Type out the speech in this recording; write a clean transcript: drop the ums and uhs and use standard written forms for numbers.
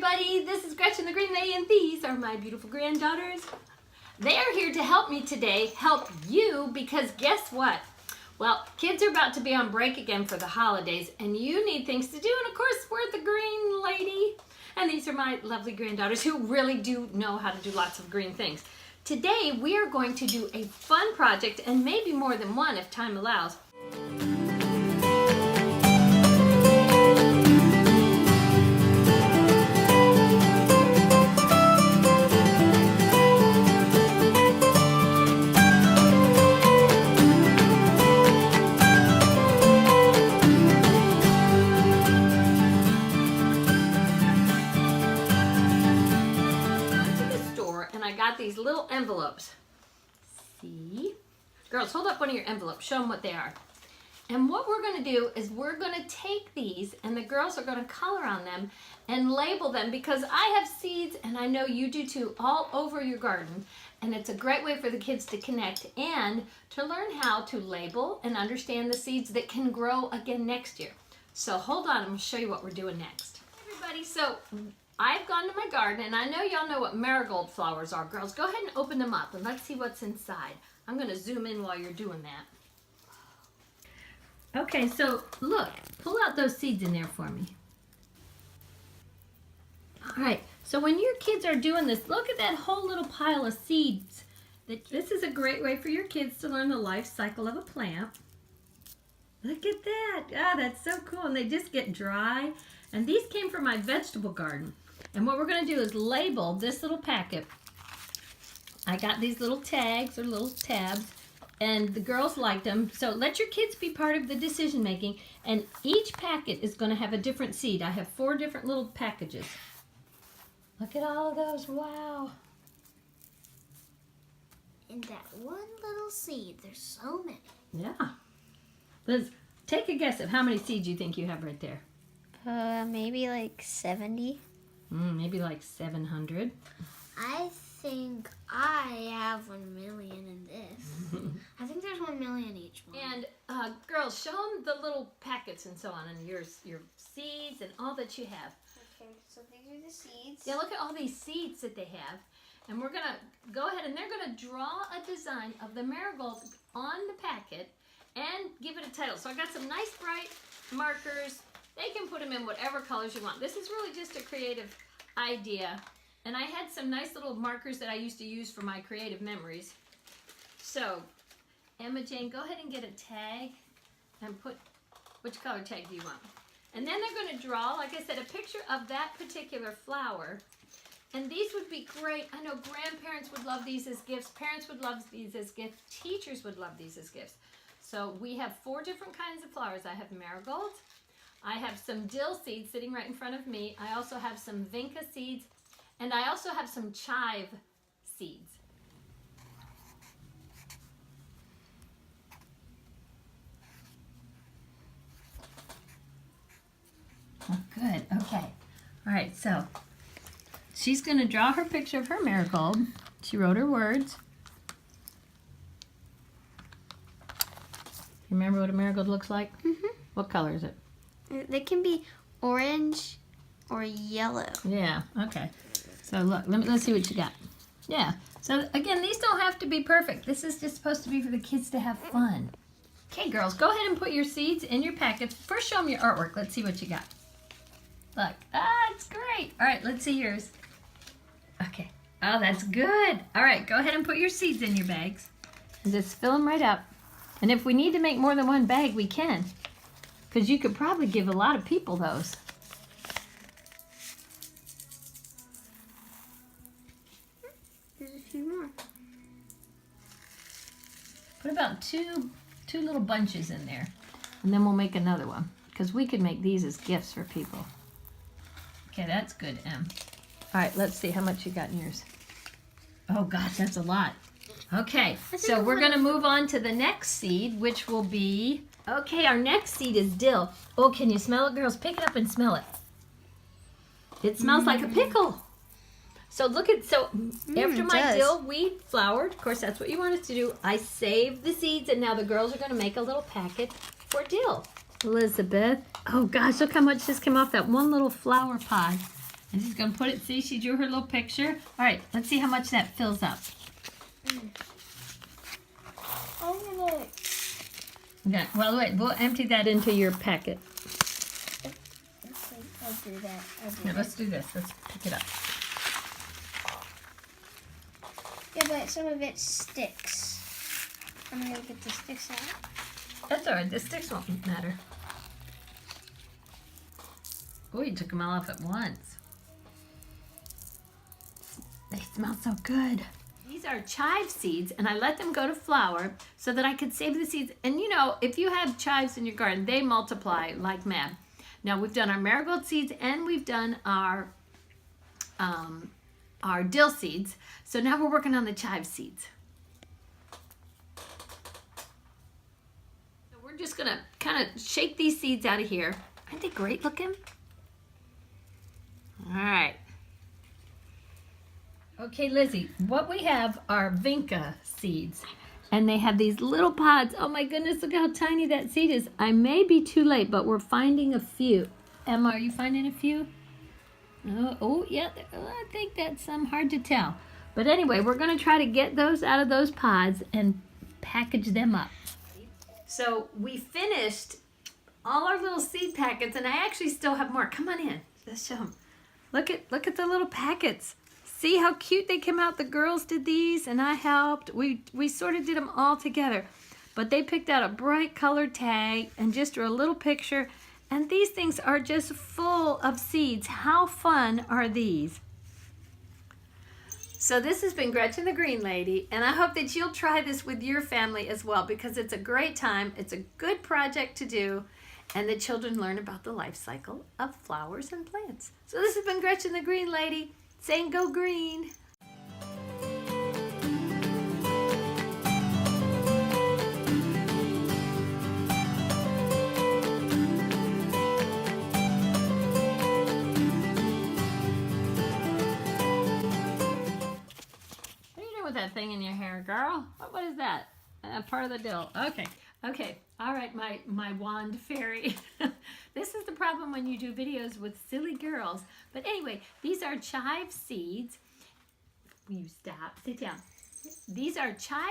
everybody, this is Gretchen the Green Lady, and these are my beautiful granddaughters. They are here to help me today, help you, because guess what? Well, kids are about to be on break again for the holidays, and you need things to do, and of course, we're the Green Lady. And these are my lovely granddaughters who really do know how to do lots of green things. Today, we are going to do a fun project, and maybe more than one if time allows. I got these little envelopes. See? Girls, hold up one of your envelopes. Show them what they are. And what we're going to do is we're going to take these and the girls are going to color on them and label them, because I have seeds, and I know you do too, all over your garden. And it's a great way for the kids to connect and to learn how to label and understand the seeds that can grow again next year. So hold on, I'm going to show you what we're doing next. Everybody, so I've gone to my garden, and I know y'all know what marigold flowers are. Girls, go ahead and open them up, and let's see what's inside. I'm going to zoom in while you're doing that. Okay, so look, pull out those seeds in there for me. All right, so when your kids are doing this, look at that whole little pile of seeds. This is a great way for your kids to learn the life cycle of a plant. Look at that. Ah, that's so cool, and they just get dry. And these came from my vegetable garden. And what we're going to do is label this little packet. I got these little tags or little tabs, and the girls liked them. So let your kids be part of the decision making, and each packet is going to have a different seed. I have 4 different little packages. Look at all of those. Wow. In that one little seed, there's so many. Yeah. Liz, take a guess of how many seeds you think you have right there. Maybe like 70. Maybe like 700. I think I have 1 million in this. I think there's 1 million each one. And girls, show them the little packets and so on, and your seeds and all that you have. Okay, so these are the seeds. Yeah, look at all these seeds that they have. And we're going to go ahead, and they're going to draw a design of the marigold on the packet and give it a title. So I got some nice bright markers. They can put them in whatever colors you want. This is really just a creative idea. And I had some nice little markers that I used to use for my creative memories. So, Emma Jane, go ahead and get a tag and put, which color tag do you want? And then they're going to draw, like I said, a picture of that particular flower. And these would be great. I know grandparents would love these as gifts. Parents would love these as gifts. Teachers would love these as gifts. So we have 4 different kinds of flowers. I have marigolds. I have some dill seeds sitting right in front of me. I also have some vinca seeds, and I also have some chive seeds. Oh, good. Okay. All right, so she's going to draw her picture of her marigold. She wrote her words. You remember what a marigold looks like? Mm-hmm. What color is it? They can be orange or yellow. Yeah, okay. So look, let's see what you got. Yeah, so again, these don't have to be perfect. This is just supposed to be for the kids to have fun. Okay, girls, go ahead and put your seeds in your packets. First, show them your artwork. Let's see what you got. Look, it's great. All right, let's see yours. Okay, oh, that's good. All right, go ahead and put your seeds in your bags and just fill them right up. And if we need to make more than one bag, we can. Because you could probably give a lot of people those. There's a few more. Put about two little bunches in there. And then we'll make another one. Because we could make these as gifts for people. Okay, that's good, Em. All right, let's see how much you got in yours. Oh, gosh, that's a lot. Okay, so we're going to move on to the next seed, which will be... Okay, our next seed is dill. Oh, can you smell it, girls? Pick it up and smell it. It smells like a pickle. So look at, after my dill weed flowered, of course that's what you want us to do, I saved the seeds, and now the girls are going to make a little packet for dill. Elizabeth, oh gosh, look how much just came off that one little flower pod. And she's going to put it, see, she drew her little picture. All right, let's see how much that fills up. I'm gonna... Okay, well, wait, we'll empty that into your packet. I'll do that. Now, let's do this. Let's pick it up. Yeah, but some of it sticks. I'm gonna get the sticks out. That's all right. The sticks won't matter. Oh, you took them all off at once. They smell so good. These are chive seeds, and I let them go to flower so that I could save the seeds. And you know, if you have chives in your garden, they multiply like mad. Now we've done our marigold seeds and we've done our dill seeds. So now we're working on the chive seeds. So we're just gonna kind of shake these seeds out of here. Aren't they great looking? All right. Okay, Lizzie, what we have are vinca seeds. And they have these little pods. Oh my goodness, look how tiny that seed is. I may be too late, but we're finding a few. Emma, are you finding a few? Oh yeah, I think that's hard to tell. But anyway, we're gonna try to get those out of those pods and package them up. So we finished all our little seed packets, and I actually still have more. Come on in, let's show them. Look at the little packets. See how cute they came out? The girls did these and I helped. We sort of did them all together. But they picked out a bright colored tag and just drew a little picture. And these things are just full of seeds. How fun are these? So this has been Gretchen the Green Lady, and I hope that you'll try this with your family as well, because it's a great time. It's a good project to do, and the children learn about the life cycle of flowers and plants. So this has been Gretchen the Green Lady, saying go green. What are you doing with that thing in your hair, girl? What is that? Part of the dill. Okay. All right, my wand fairy. This is the problem when you do videos with silly girls. But anyway, these are chive seeds. You stop. Sit down. These are chive